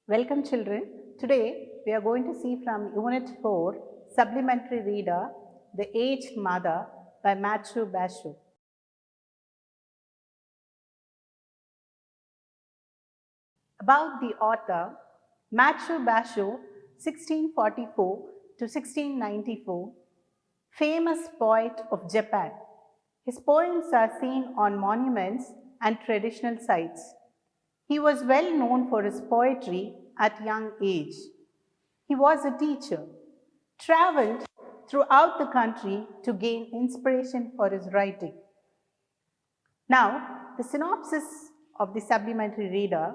Welcome children. Today we are going to see from Unit 4, Supplementary Reader, The Aged Mother by Matthew Basho. About the author, Matthew Basho, 1644 to 1694, famous poet of Japan. His poems are seen on monuments and traditional sites. He was well known for his poetry at young age. He was a teacher, traveled throughout the country to gain inspiration for his writing. Now, the synopsis of the Supplementary Reader.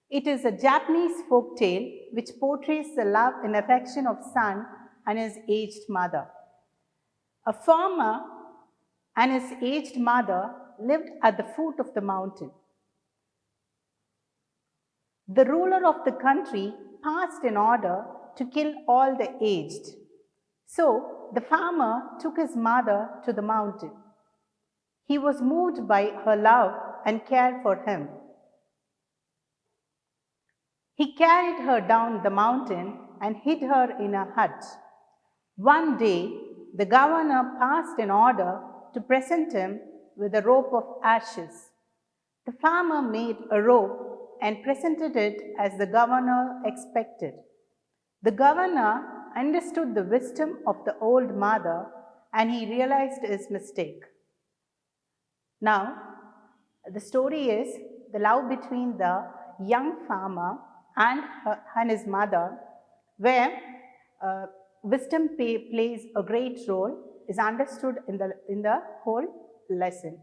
It is a Japanese folk tale which portrays the love and affection of son and his aged mother. A farmer and his aged mother lived at the foot of the mountain. The ruler of the country passed an order to kill all the aged. So the farmer took his mother to the mountain. He was moved by her love and care for him. He carried her down the mountain and hid her in a hut. One day, the governor passed an order to present him with a rope of ashes. The farmer made a rope and presented it as the governor expected. The governor understood the wisdom of the old mother and he realized his mistake. Now, the story is the love between the young farmer and his mother, where wisdom plays a great role, is understood in the whole lesson.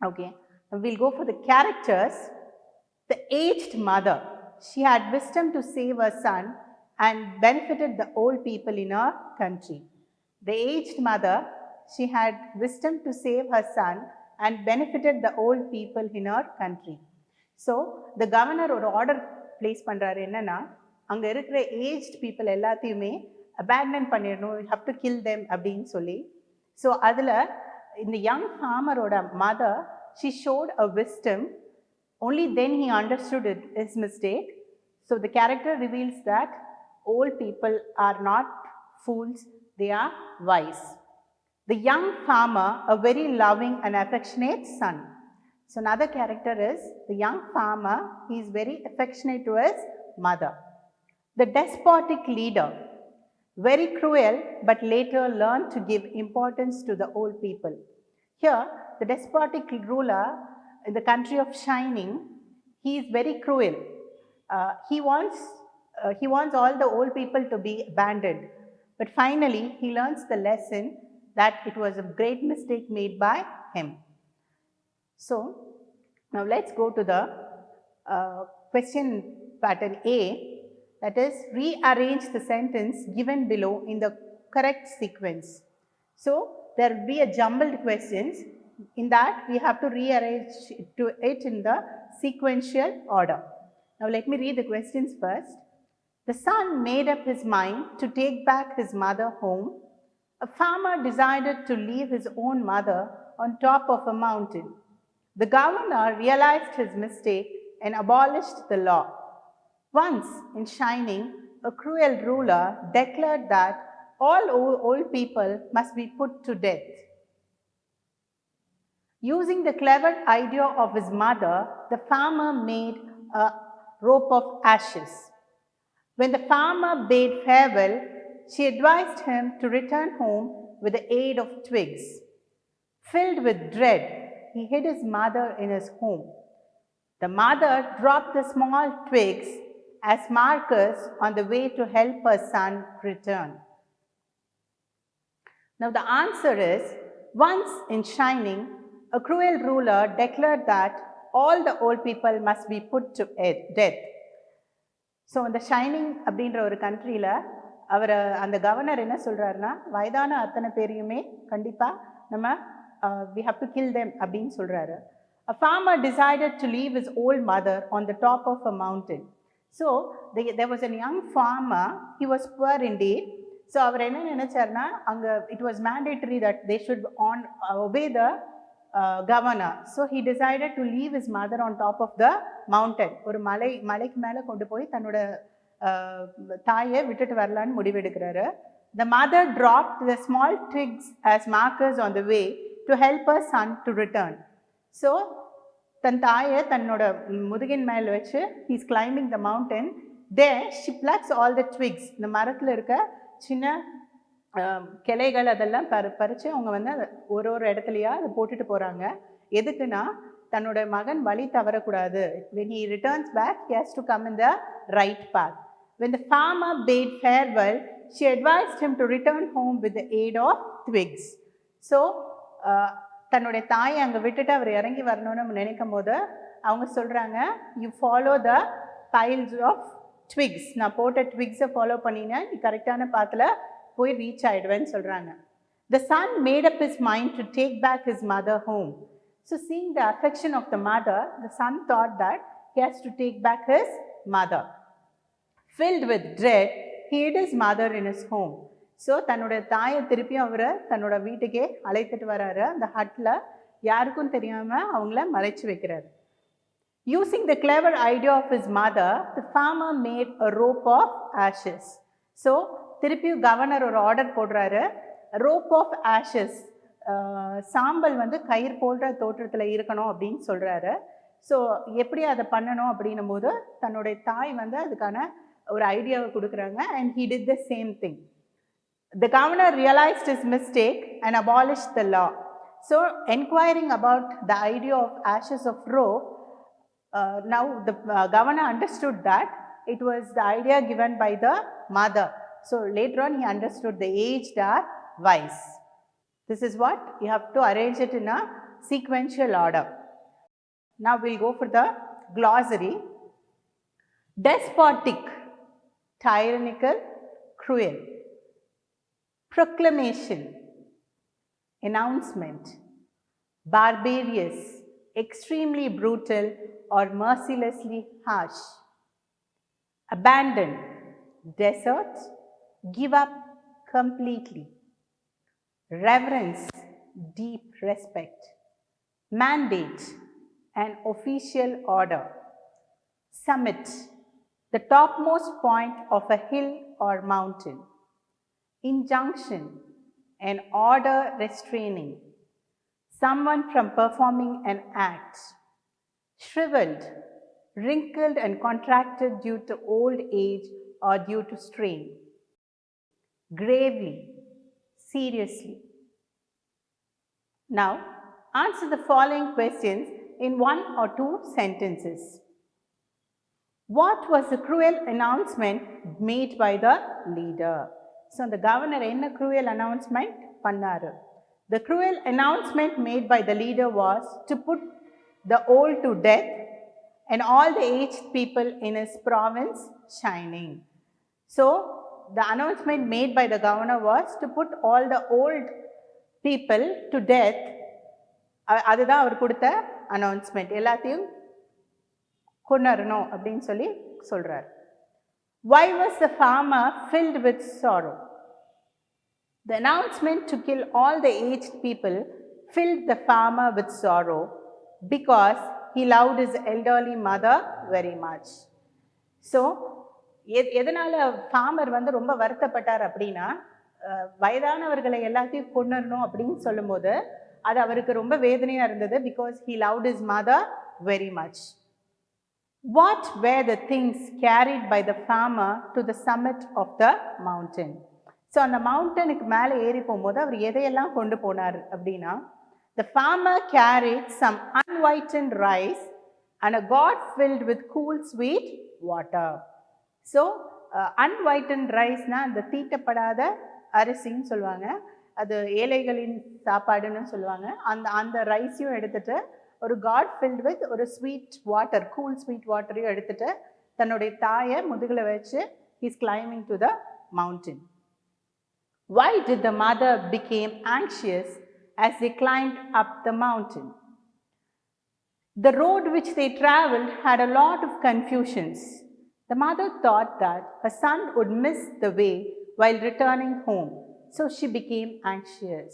Okay, now we'll go for the characters. The aged mother, she had wisdom to save her son and benefited the old people in her country. The aged mother, she had wisdom to save her son and benefited the old people in her country. So, the governor ஒரு order place பண்ணுறாரு என்னன்னா, அங்கே இருக்கிற aged people எல்லாத்தையுமே abandon பண்ணிடணும், you have to kill them அப்படின்னு சொல்லி. So அதில் இந்த யங் ஃபார்மரோட மதர், she showed a wisdom. Only then he understood his mistake. So the character reveals that old people are not fools, they are wise. The young farmer, a very loving and affectionate son. So another character is the young farmer, he is very affectionate to his mother. The despotic leader, very cruel but later learned to give importance to the old people. Here, the despotic ruler in the country of Shining, he is very cruel. He wants all the old people to be abandoned. But finally, he learns the lesson that it was a great mistake made by him. So, now let's go to the question pattern A, that is, rearrange the sentence given below in the correct sequence. So, there will be a jumbled questions. In that, we have to rearrange it in the sequential order. Now, let me read the questions first. The son made up his mind to take back his mother home. A farmer decided to leave his own mother on top of a mountain. The governor realized his mistake and abolished the law. Once, in Shining, a cruel ruler declared that all old people must be put to death. Using the clever idea of his mother, the farmer made a rope of ashes. When the farmer bade farewell, she advised him to return home with the aid of twigs. Filled with dread, he hid his mother in his home. The mother dropped the small twigs as markers on the way to help her son return. Now the answer is, once in Shining, a cruel ruler declared that all the old people must be put to death. So அந்த shining அப்படின்ற ஒரு கண்ட்ரியில் அவர் அந்த governor என்ன சொல்கிறாருன்னா, வயதான அத்தனை பேரையுமே கண்டிப்பாக நம்ம we have to kill them அப்படின்னு சொல்கிறாரு. A farmer decided to leave his old mother on the top of a mountain. So there was a young farmer, he was poor indeed. So அவர் என்ன நினைச்சார்னா, அங்கே it was mandatory that they should obey the governor. So he decided to leave his mother on top of the mountain. ஒரு மலைக்கு மேலே கொண்டு போய் தன்னோட தாயை விட்டுட்டு வரலான்னு முடிவெடுக்கிறாரு. The mother dropped the small twigs as markers on the way to help her son to return. So தன் தாயை தன்னோட முதுகின் மேல் வச்சு he's climbing the mountain. There she plucks all the twigs. இந்த மரத்தில் இருக்க சின்ன கிளைகள் அதெல்லாம் பறித்து அவங்க வந்து ஒரு இடத்துலையா அதை போட்டுட்டு போகிறாங்க. எதுக்குன்னா தன்னோட மகன் வழி தவறக்கூடாது. when he returns back he has to come in the right path. When the farmer bade farewell, she advised him to return home with the aid of twigs. So தன்னுடைய தாயை அங்கே விட்டுட்டு அவர் இறங்கி வரணும்னு நினைக்கும் போது அவங்க சொல்கிறாங்க, you follow the piles of twigs. நான் போட்ட ட்விக்ஸை ஃபாலோ பண்ணினா நீ கரெக்டான பாத்தில் போய் ரீச் ஆகிடுவேன்னு சொல்கிறாங்க. The son made up his mind to take back his mother home. So seeing the affection of the mother, the son thought that he has to take back his mother. Filled with dread, he hid his mother in his home. So தன்னோட தாயை திருப்பியும் அவரை தன்னோட வீட்டுக்கே அழைத்துட்டு வராரு. அந்த ஹட்டில் யாருக்கும் தெரியாமல் அவங்கள மறைச்சி வைக்கிறாரு. Using the clever idea of his mother, the farmer made a rope of ashes. So திருப்பியும் கவர்னர் ஒரு ஆர்டர் போடுறாரு. ரோப் ஆஃப் ஆஷஸ், சாம்பல் வந்து கயிறு போன்ற தோற்றத்தில் இருக்கணும் அப்படின்னு சொல்கிறாரு. ஸோ எப்படி அதை பண்ணணும் அப்படின்னும் போது தன்னுடைய தாய் வந்து அதுக்கான ஒரு ஐடியாவை கொடுக்குறாங்க. And he did the same thing. The governor realized his mistake and abolished the law. So inquiring about the idea of ashes of rope, now the governor understood that it was the idea given by the mother. So later on he understood the aged are wise. This is what you have to arrange it in a sequential order. Now we'll go for the glossary. Despotic, tyrannical, cruel. Proclamation, announcement. Barbarous, extremely brutal or mercilessly harsh. Abandon, desert, give up completely. Reverence, deep respect. Mandate, an official order. Summit, the topmost point of a hill or mountain. Injunction, an order restraining someone from performing an act. Shriveled, wrinkled and contracted due to old age or due to strain. Gravely, seriously. Now, answer the following questions in 1 or 2 sentences. What was the cruel announcement made by the leader? So the governor என்ன cruel announcement பண்ணாரு? The cruel announcement made by the leader was to put the old to death and all the aged people in his province shining. So the announcement made by the governor was to put all the old people to death. அதுதான் அவர் கொடுத்த announcement. எல்லாத்தையும் கொன்னறணும் அப்படின்னு சொல்லி சொல்றார். Why was the farmer filled with sorrow? The announcement to kill all the aged people filled the farmer with sorrow because he loved his elderly mother very much. So, எதனால farmer வந்து ரொம்ப வருத்தப்பட்டார் அப்படின்னா, வயதானவர்களை எல்லாத்தையும் கொன்னறணும் அப்படின்னு சொல்லும்போது அது அவருக்கு ரொம்ப வேதனையாக இருந்தது. because he loved his mother very much. What were the things carried by the farmer to the summit of the mountain? So அந்த மவுண்டனுக்கு மேலே ஏறி போகும்போது அவர் எதையெல்லாம் கொண்டு போனார் அப்படின்னா, the farmer carried some unwhitened rice and a gourd filled with cool sweet water. So unwhitened riceனா அந்த தீட்டப்படாத அரிசின்னு சொல்லுவாங்க, அது ஏழைகளின் சாப்பாடுன்னு சொல்லுவாங்க. அந்த ரைஸையும் எடுத்துட்டு ஒரு காட் ஃபில்ட் வித் ஒரு ஸ்வீட் வாட்டர், கூல் ஸ்வீட் வாட்டரையும் எடுத்துட்டு தன்னுடைய தாயை முதுகில் வச்சு he's climbing to the mountain. Why did the mother became anxious as they climbed up the mountain? The road which they traveled had a lot of confusions. The mother thought that her son would miss the way while returning home, so she became anxious.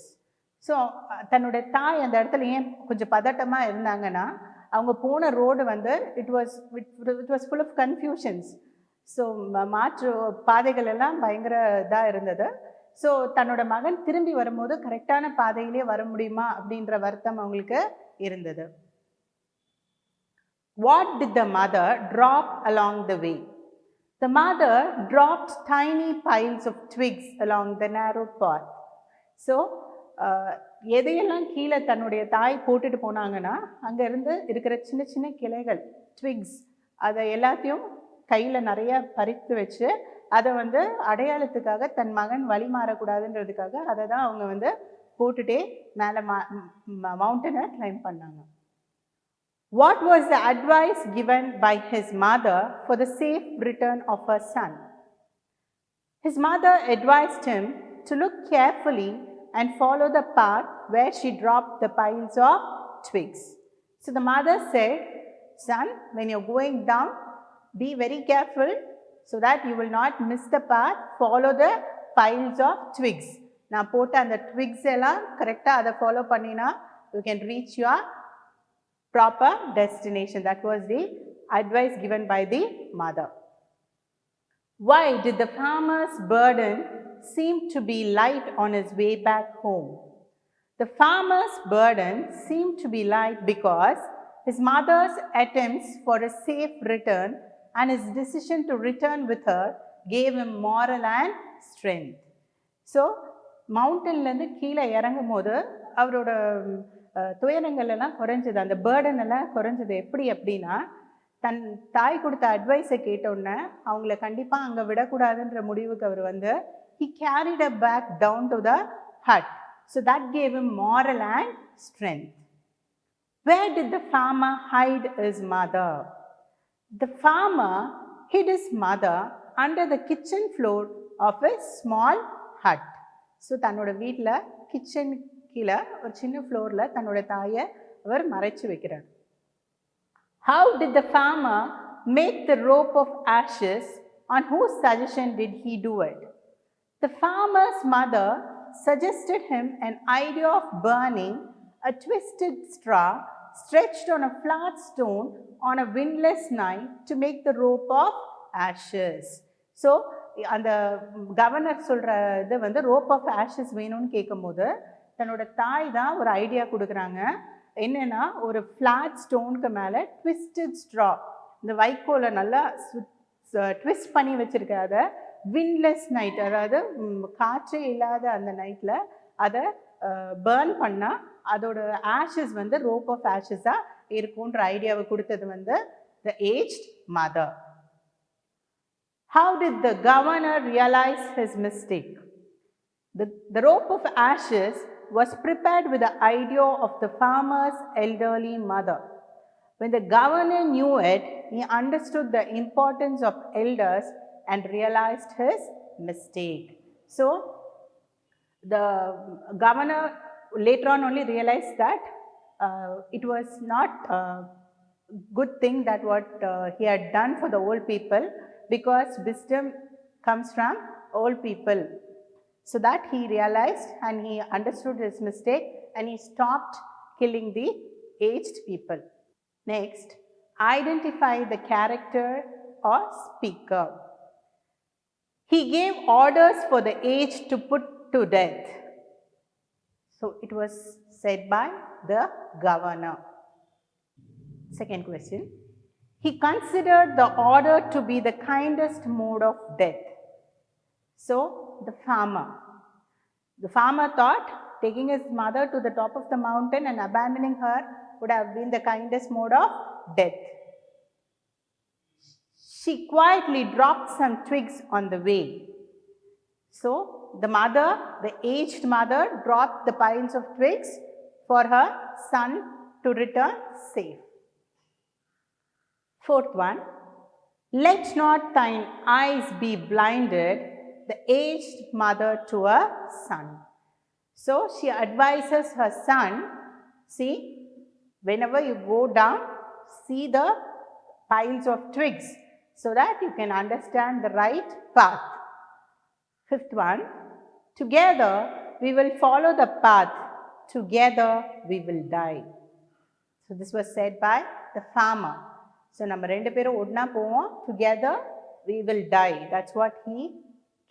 So தன்னுடைய தாய் அந்த இடத்துல ஏன் கொஞ்சம் பதட்டமாக இருந்தாங்கன்னா, அவங்க போன ரோடு வந்து it was full of confusions. So மாற்று பாதைகள் எல்லாம் பயங்கர இதாக இருந்தது. ஸோ தன்னோட மகன் திரும்பி வரும்போது கரெக்டான பாதையிலே வர முடியுமா அப்படின்ற வருத்தம் அவங்களுக்கு இருந்தது. What did the mother drop along the way? The mother dropped tiny piles of twigs along the narrow path. So எதையெல்லாம் கீழே தன்னுடைய தாய் போட்டுட்டு போனாங்கன்னா, அங்கேருந்து இருக்கிற சின்ன சின்ன கிளைகள், ட்விக்ஸ், அதை எல்லாத்தையும் கையில் நிறைய பறித்து வச்சு அதை வந்து அடையாளத்துக்காக தன் மகன் வழி மாறக்கூடாதுன்றதுக்காக அதை தான் அவங்க வந்து போட்டுட்டே மேலே மவுண்டனை கிளைம் பண்ணாங்க. What was the advice given by his mother for the safe return of her son? His mother advised him to look carefully and follow the path where she dropped the piles of twigs. So the mother said, "Son, when you're going down, be very careful so that you will not miss the path. Follow the piles of twigs." நான் போட்ட அந்த twigs எல்லாம் கரெக்டாக அதை follow பண்ணினா you can reach your proper destination. That was the advice given by the mother. Why did the farmer's burden seem to be light on his way back home? The farmer's burden seemed to be light because his mother's attempts for a safe return and his decision to return with her gave him moral and strength. So, மவுண்டன்லேருந்து கீழே இறங்கும் போது அவரோட துயரங்கள் எல்லாம் குறைஞ்சது, அந்த burden எல்லாம் குறைஞ்சது. எப்படி அப்படின்னா, தன் தாய் கொடுத்த அட்வைஸை கேட்டோன்னே அவங்கள கண்டிப்பாக அங்கே விடக்கூடாதுன்ற முடிவுக்கு அவர் வந்து he carried her back down to the hut. So that gave him moral and strength. Where did the farmer hide his mother? The farmer hid his mother under the kitchen floor of a small hut. So தன்னோட வீட்டில் kitchen கீழே ஒரு சின்ன ஃப்ளோரில் தன்னோட தாயை அவர் மறைச்சு வைக்கிறார். How did the farmer make the rope of ashes? On whose suggestion did he do it? The farmer's mother suggested him an idea of burning a twisted straw stretched on a flat stone on a windless night to make the rope of ashes. So அந்த governor சொல்கிற இது வந்து rope of Ashes வேணும்னு கேட்கும்போது தன்னோட தாய் தான் ஒரு ஐடியா கொடுக்குறாங்க. என்னென்னா, ஒரு ஃப்ளாட் ஸ்டோனுக்கு மேலே ட்விஸ்டட் ஸ்ட்ரா, இந்த வைக்கோலை நல்லா ட்விஸ்ட் பண்ணி வச்சுருக்க, அதை விண்ட்லெஸ் நைட், அதாவது காற்றே இல்லாத அந்த நைட்டில் அதை பேர்ன் பண்ணால் அதோட ஆஷஸ் வந்து ரோப் ஆஃப் ஆஷஸாக இருக்குன்ற ஐடியாவை கொடுத்தது வந்து the aged mother. How did the governor realize his mistake? The rope of ashes was prepared with the idea of the farmer's elderly mother. When the governor knew it, he understood the importance of elders and realized his mistake. So, the governor later on only realized that it was not a good thing that what he had done for the old people, because wisdom comes from old people. So that he realized and he understood his mistake and he stopped killing the aged people. Next, identify the character or speaker. He gave orders for the aged to put to death. So it was said by the governor. Second question. He considered the order to be the kindest mode of death. So, the farmer thought taking his mother to the top of the mountain and abandoning her would have been the kindest mode of death. She quietly dropped some twigs on the way. So, the aged mother, dropped the piles of twigs for her son to return safe. Fourth one, let not thine eyes be blinded, the aged mother to her son. So she advises her son, see, whenever you go down, see the piles of twigs so that you can understand the right path. Fifth one, together we will follow the path together we will die. So this was said by the farmer. So நம்ம ரெண்டு பேரும் ஒண்ணா போவோம், together we will die. That's what he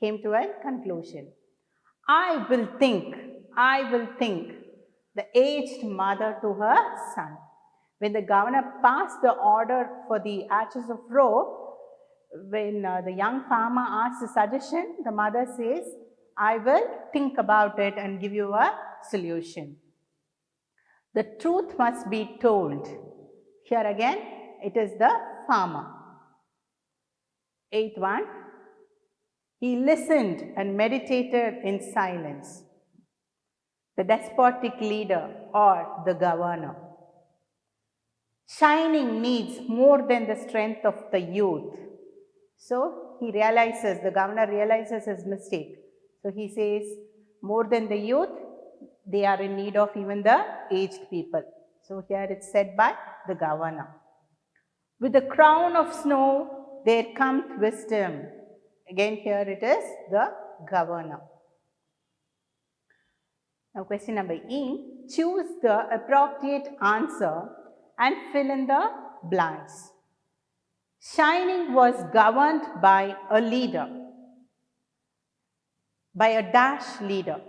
came to a conclusion. I will think, the aged mother to her son. When the governor passed the order for the ashes of rope, when the young farmer asks a suggestion, the mother says, I will think about it and give you a solution. The truth must be told. Here again, it is the farmer. Eighth one, he listened and meditated in silence. The despotic leader or the governor. Shining needs more than the strength of the youth. So the governor realizes his mistake. So he says, more than the youth, they are in need of even the aged people. So here it's said by the governor. With the crown of snow, there comes wisdom. Again, here it is the governor. Now question number E, choose the appropriate answer and fill in the blanks. Shining was governed by a leader, by a dash leader.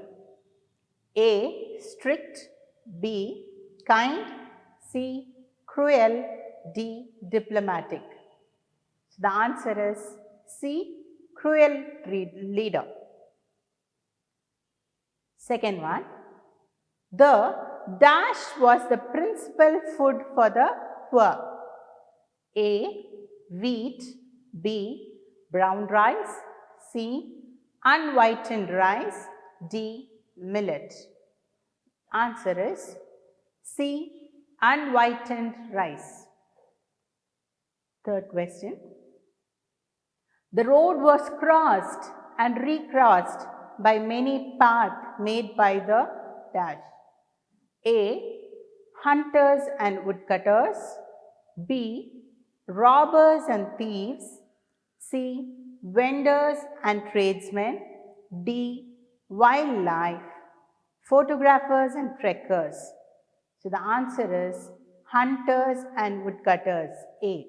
A, strict. B, kind. C, cruel. D, diplomatic. So the answer is C, cruel leader. Second one, the dash was the principal food for the poor. A, wheat. B, brown rice. C, unwhitened rice. D, millet. Answer is C, unwhitened rice. Third question, the road was crossed and recrossed by many paths made by the dash. A, hunters and woodcutters. B, robbers and thieves. C, vendors and tradesmen. D, wildlife, photographers and trekkers. So the answer is hunters and woodcutters, A.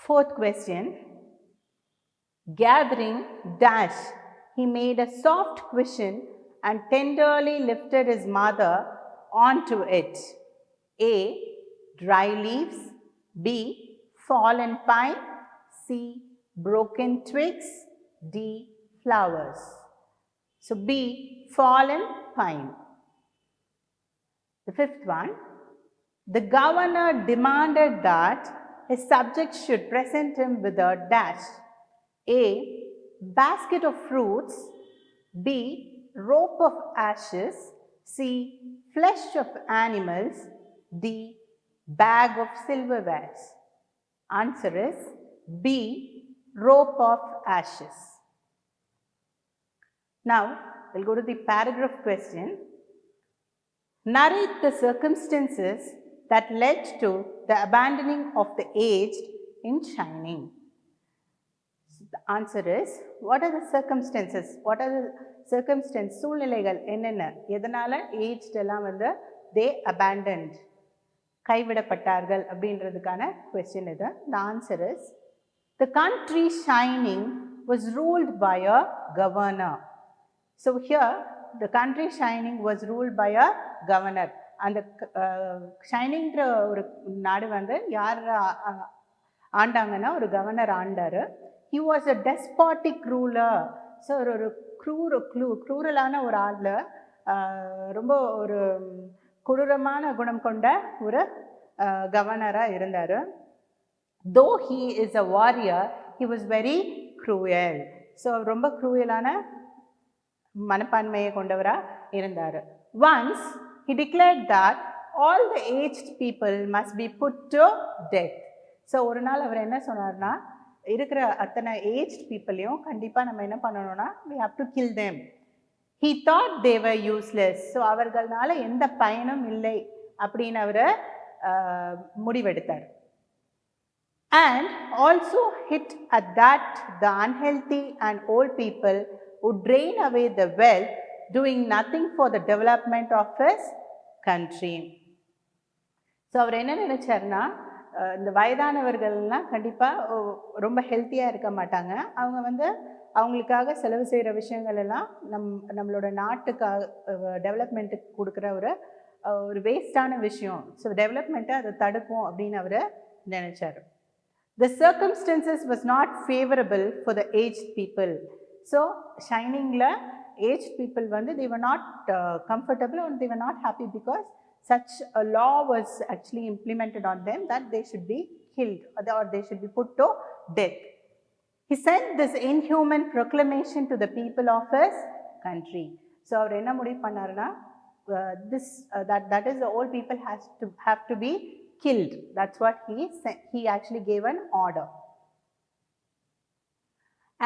Fourth question, gathering dash, he made a soft cushion and tenderly lifted his mother onto it. A, dry leaves. B, fallen pine. C, broken twigs. D, flowers. So B, fallen pine. The fifth one, the governor demanded that his subjects should present him with a dash. A, basket of fruits. B, rope of ashes. C, flesh of animals. D, bag of silverwares. Answer is B, rope of ashes. Now, we'll go to the paragraph question. Narrate the circumstances that led to the abandoning of the aged in Shining. The answer is, what are the circumstances? What are the circumstances? சூழ்நிலைகள் என்னென்ன? எதனால aged எல்லாம் வந்து they abandoned, கைவிடப்பட்டார்கள் அப்படின்றதுக்கான question இது. The answer is, the country Shining was ruled by a governor. So here, the country Shining was ruled by a governor. அந்த ஷைனிங்கிற ஒரு நாடு வந்து யார் ஆண்டாங்கன்னா ஒரு கவர்னர் ஆண்டாரு. He was a despotic ruler. So ஒரு க்ரூரலான ஒரு ஆள், ரொம்ப ஒரு கொடூரமான குணம் கொண்ட ஒரு கவர்னராக இருந்தார். Though he is a warrior, he was very cruel. So ரொம்ப க்ரூயலான மனப்பான்மையை கொண்டவராக இருந்தார். Once he declared that all the aged people must be put to death. So ஒரு நாள் அவர் என்ன சொன்னார்னா, இருக்கிற அத்தனை ஏஜ்ட் பீப்புளையும் கண்டிப்பாக நம்ம என்ன பண்ணணும்னா, we have to kill them. He thought they were useless. So அவர்களால எந்த பயனும் இல்லை அப்படின்னு அவர் முடிவெடுத்தார். And also hit at that the unhealthy and old people would drain away the wealth doing nothing for the development of his country. So அவர் என்ன நினச்சார்னா, இந்த வயதானவர்கள்லாம் கண்டிப்பாக ரொம்ப ஹெல்த்தியாக இருக்க மாட்டாங்க. அவங்க வந்து அவங்களுக்காக செலவு செய்கிற விஷயங்கள் எல்லாம் நம்மளோட நாட்டுக்காக டெவலப்மெண்ட்டுக்கு கொடுக்குற ஒரு வேஸ்டான விஷயம். ஸோ டெவலப்மெண்ட்டை அதை தடுக்கும் அப்படின்னு அவர் நினச்சார். The circumstances was not favorable for the aged people. So Shiningல aged people வந்து they were not comfortable and they were not happy because such a law was actually implemented on them that they should be killed or they should be put to death. He sent this inhuman proclamation to the people of his country. So அவர் என்ன முடிவு பண்ணாருன்னா, that is the old people have to be killed. That's what he actually gave an order.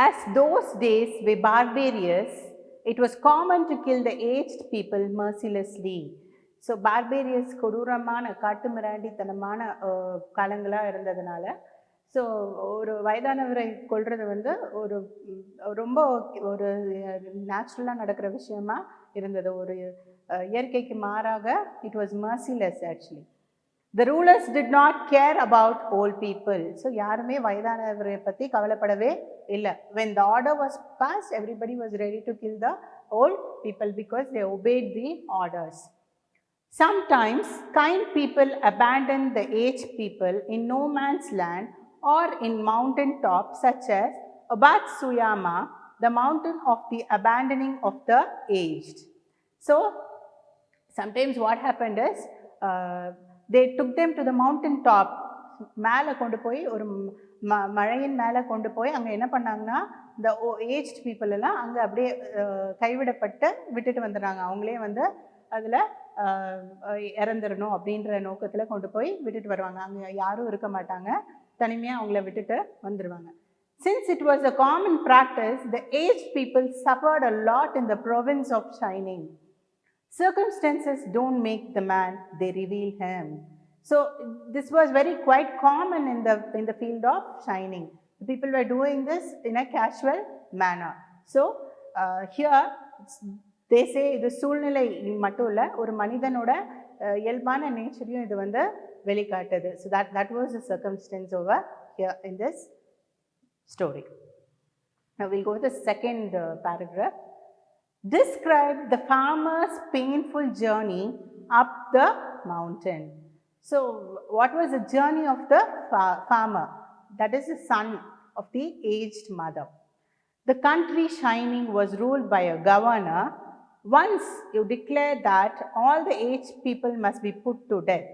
As those days were barbarous, it was common to kill the aged people mercilessly. So barbarous கொடூரமான காட்டுமிராண்டித்தனமான காலங்களாக இருந்ததுனால, so ஒரு வயதானவரை கொல்றது வந்து ரொம்ப ஒரு நேச்சுரலாக நடக்கிற விஷயமா இருந்தது. ஒரு இயற்கைக்கு மாறாக it was merciless actually. The rulers did not care about old people. So யாருமே வயதானவரை பற்றி கவலைப்படவே இல்லை. When the order was passed, everybody was ready to kill the old people because they obeyed the orders. Sometimes kind people abandon the aged people in no man's land or in mountain tops such as Obatsuyama, the mountain of the abandoning of the aged. So sometimes what happened is they took them to the mountain top. மேலே கொண்டு போய் ஒரு மழையின் மேலே கொண்டு போய் அங்கே என்ன பண்ணாங்கன்னா, இந்த ஏஜ்ட் பீப்புள் எல்லாம் அங்கே அப்படியே கைவிடப்பட்டு விட்டுட்டு வந்துடுறாங்க. அவங்களே வந்து அதில் இறந்துடணும் அப்படின்ற நோக்கத்தில் கொண்டு போய் விட்டுட்டு வருவாங்க. அங்கே யாரும் இருக்க மாட்டாங்க, தனிமையாக அவங்கள விட்டுட்டு வந்துடுவாங்க. Since it was a common practice, the aged people suffered a lot in the province of Shining. Circumstances don't make the man, they reveal him. So this was quite common in the field of Shining. The people were doing this in a casual manner. So here they say இது சூழ்நிலை மட்டும் இல்லை, ஒரு மனிதனோட இயல்பான நேச்சரையும் இது வந்து வெளிக்காட்டுது. So that was the circumstance over here in this story. Now we'll go to the second paragraph. Describe the farmer's painful journey up the mountain. So what was the journey of the farmer? That is the son of the aged mother. The country Shining was ruled by a governor. Once you declare that all the aged people must be put to death.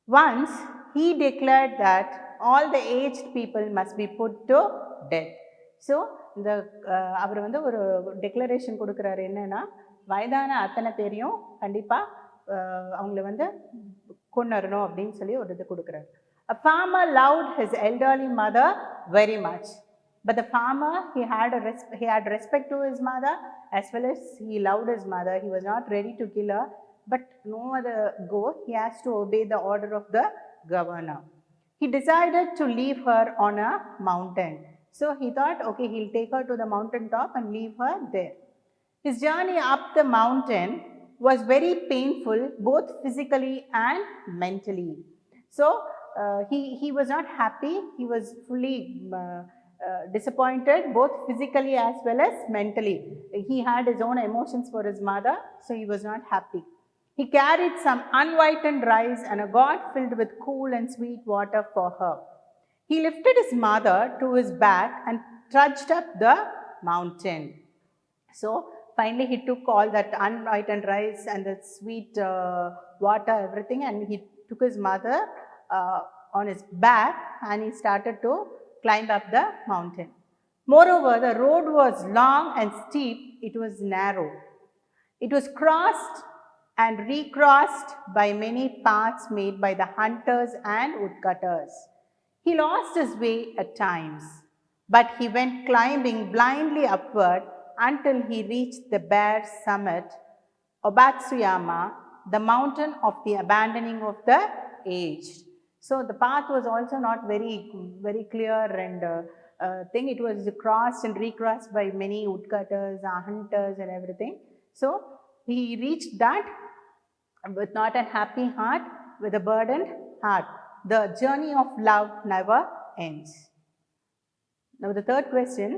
Once he declared that all the aged people must be put to death. So இந்த அவர் வந்து ஒரு declaration கொடுக்குறாரு. என்னன்னா, வயதான அத்தனை பேரையும் கண்டிப்பாக அவங்கள வந்து கொண்டுறணும் அப்படின்னு சொல்லி ஒரு இது கொடுக்குறாரு. A farmer loved his elderly mother very much. But the farmer, he had respect to his mother as well as he loved his mother. He was not ready to kill her, but no other go. He has to obey the order of the governor. He decided to leave her on a mountain. So he thought, okay, he'll take her to the mountain top and leave her there. His journey up the mountain was very painful, both physically and mentally. So he was not happy. He was fully disappointed, both physically as well as mentally. He had his own emotions for his mother, so he was not happy. He carried some unwhitened rice and a gourd filled with cool and sweet water for her. He lifted his mother to his back and trudged up the mountain. So finally he took all that unwhitened rice and the sweet water, everything, and he took his mother on his back and he started to climb up the mountain. Moreover, the road was long and steep, it was narrow. It was crossed and recrossed by many paths made by the hunters and woodcutters. He lost his way at times, but he went climbing blindly upward until he reached the bare summit, Obatsuyama, the mountain of the abandoning of the aged. So the path was also not very clear and thing. It was crossed and recrossed by many woodcutters, hunters and everything. So he reached that with not a happy heart, with a burdened heart. The journey of love never ends. Now the third question,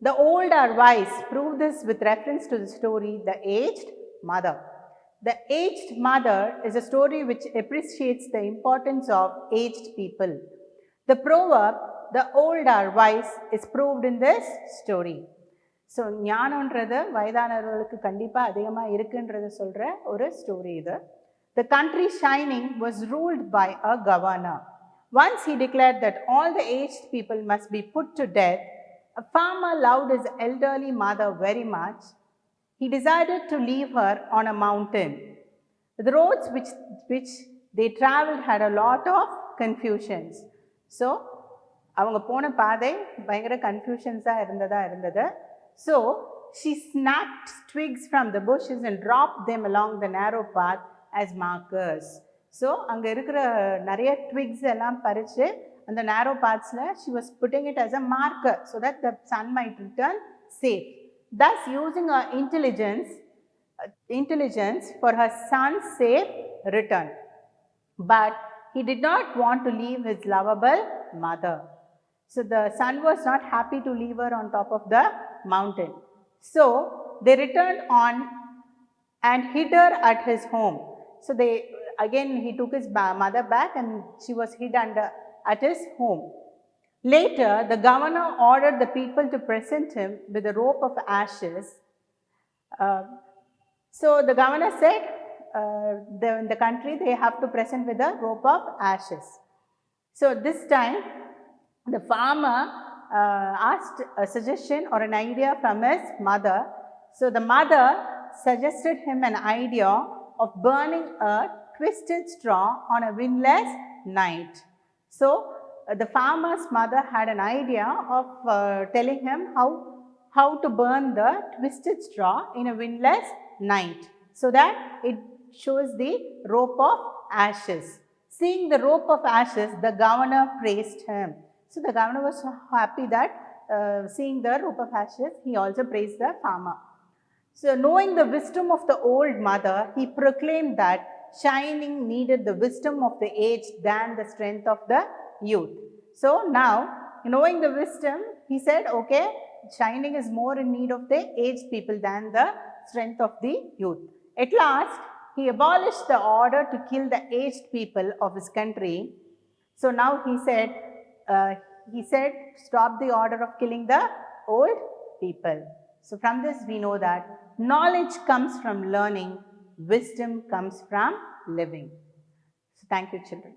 the old are wise. Prove this with reference to the story, The Aged Mother. The Aged Mother is a story which appreciates the importance of aged people. The proverb, the old are wise, is proved in this story. So ஞானன்றது வயதானவர்களுக்கு கண்டிப்பாக அதிகமாக இருக்குன்றத சொல்கிற ஒரு story இது. The country shining was ruled by a governor. Once he declared that all the aged people must be put to death. A farmer loved his elderly mother very much. He decided to leave her on a mountain. The roads which they traveled had a lot of confusions. So, அவங்க போன பாதை பயங்கர கன்ஃபியூஷன்ஸாக இருந்தது. So, she snatched twigs from the bushes and dropped them along the narrow path as markers. So, அங்கே இருக்கிற நிறைய twigs எல்லாம் பறித்து அந்த narrow pathsல she was putting it as a marker so that the son might return safe. Thus, using her intelligence for her son's safe return. But he did not want to leave his lovable mother. So the son was not happy to leave her on top of the mountain. So they returned on and hid her at his home. So he took his mother back and she was hid at his home. Later, the governor ordered the people to present him with a rope of ashes. So the governor said, in the country they have to present with a rope of ashes. So this time, the farmer asked a suggestion or an idea from his mother. So the mother suggested him an idea of burning a twisted straw on a windless night. So the farmer's mother had an idea of telling him how to burn the twisted straw in a windless night so that it shows the rope of ashes. Seeing the rope of ashes, the governor praised him. So the governor was so happy that seeing the rope of ashes, he also praised the farmer. So knowing the wisdom of the old mother, he proclaimed that shining needed the wisdom of the aged than the strength of the youth. So now, knowing the wisdom, he said, okay, shining is more in need of the aged people than the strength of the youth. At last, he abolished the order to kill the aged people of his country. So now he said, stop the order of killing the old people. So from this we know that knowledge comes from learning, wisdom comes from living. So thank you, children.